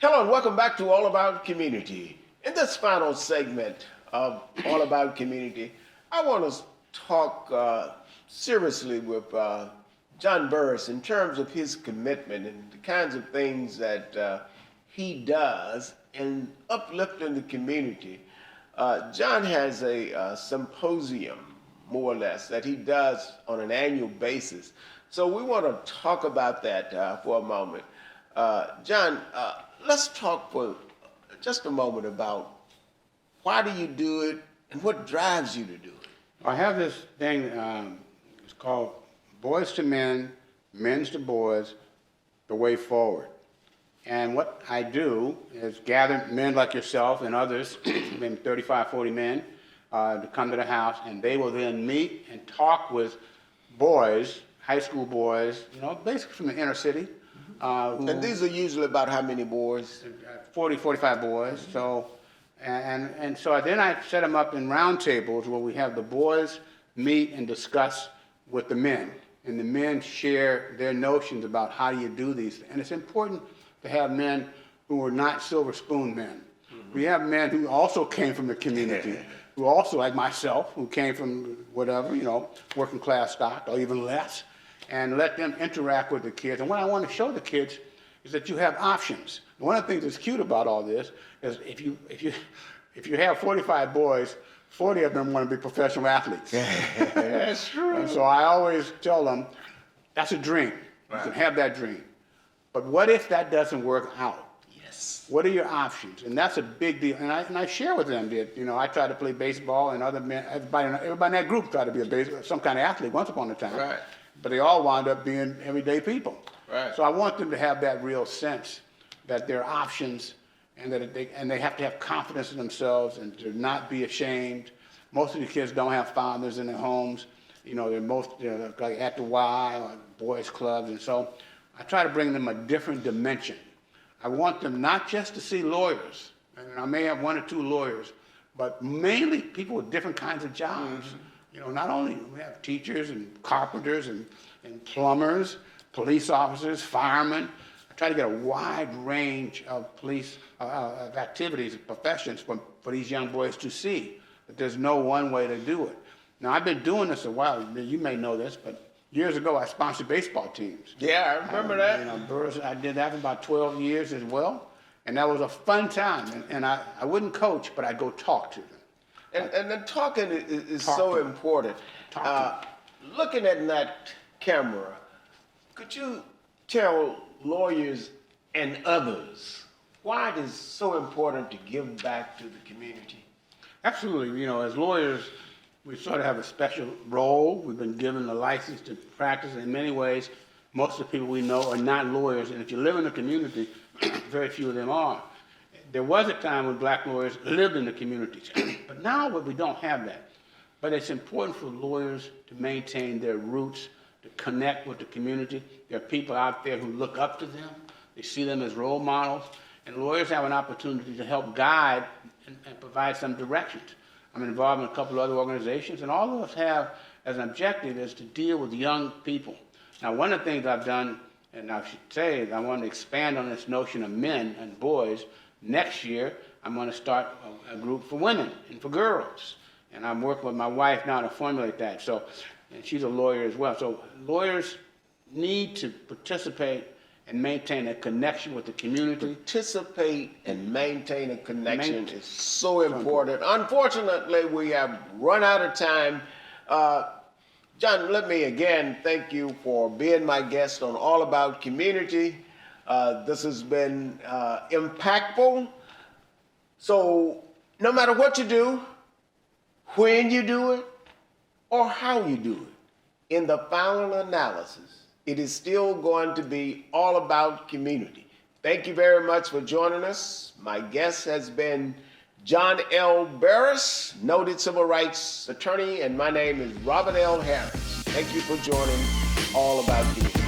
Hello and welcome back to All About Community. In this final segment of All About Community, I want to talk seriously with John Burris in terms of his commitment and the kinds of things that he does in uplifting the community. John has a symposium, more or less, that he does on an annual basis. So we want to talk about that for a moment. John, let's talk for just a moment about why do you do it and what drives you to do it? I have this thing, it's called Boys to Men, Men's to Boys, The Way Forward. And what I do is gather men like yourself and others, maybe 35, 40 men, to come to the house, and they will then meet and talk with boys, high school boys, basically from the inner city. And these are usually about how many boys? 40, 45 boys. So, and so then I set them up in round tables where we have the boys meet and discuss with the men. And the men share their notions about how you do these things. And it's important to have men who are not silver spoon men. Mm-hmm. We have men who also came from the community, who also, like myself, who came from whatever, working class stock or even less, and let them interact with the kids. And what I want to show the kids is that you have options. One of the things that's cute about all this is if you have 45 boys, 40 of them want to be professional athletes. That's true. And so I always tell them, that's a dream. Right. You can have that dream. But what if that doesn't work out? Yes. What are your options? And that's a big deal. And I share with them that, I try to play baseball, and other men, everybody in that group tried to be some kind of athlete once upon a time. Right. But they all wound up being everyday people. Right. So I want them to have that real sense that there are options, and that they have to have confidence in themselves and to not be ashamed. Most of the kids don't have fathers in their homes. They're like at the Y or boys clubs, and so I try to bring them a different dimension. I want them not just to see lawyers, and I may have one or two lawyers, but mainly people with different kinds of jobs. Mm-hmm. Not only we have teachers and carpenters and plumbers, police officers, firemen. I try to get a wide range of police of activities and professions for these young boys to see that there's no one way to do it. Now, I've been doing this a while. You may know this, but years ago, I sponsored baseball teams. Yeah, I remember that. Burris, I did that for about 12 years as well, and that was a fun time. And I wouldn't coach, but I'd go talk to them. And then talking is so important. Looking at that camera, could you tell lawyers and others why it is so important to give back to the community? Absolutely. As lawyers, we sort of have a special role. We've been given a license to practice. In many ways, most of the people we know are not lawyers. And if you live in the community, very few of them are. There was a time when black lawyers lived in the communities. But now we don't have that. But it's important for lawyers to maintain their roots, to connect with the community. There are people out there who look up to them. They see them as role models. And lawyers have an opportunity to help guide and provide some directions. I'm involved in a couple of other organizations, and all of us have as an objective is to deal with young people. Now, one of the things I've done, and I should say, is I want to expand on this notion of men and boys. Next year, I'm going to start a group for women and for girls. And I'm working with my wife now to formulate that. So, and she's a lawyer as well. So lawyers need to participate and maintain a connection with the community. Participate and maintain a connection is so important. Unfortunately, we have run out of time. John, let me again thank you for being my guest on All About Community. This has been impactful. So no matter what you do, when you do it, or how you do it, in the final analysis, it is still going to be all about community. Thank you very much for joining us. My guest has been John L. Burris, noted civil rights attorney, and my name is Robert L. Harris. Thank you for joining All About Community.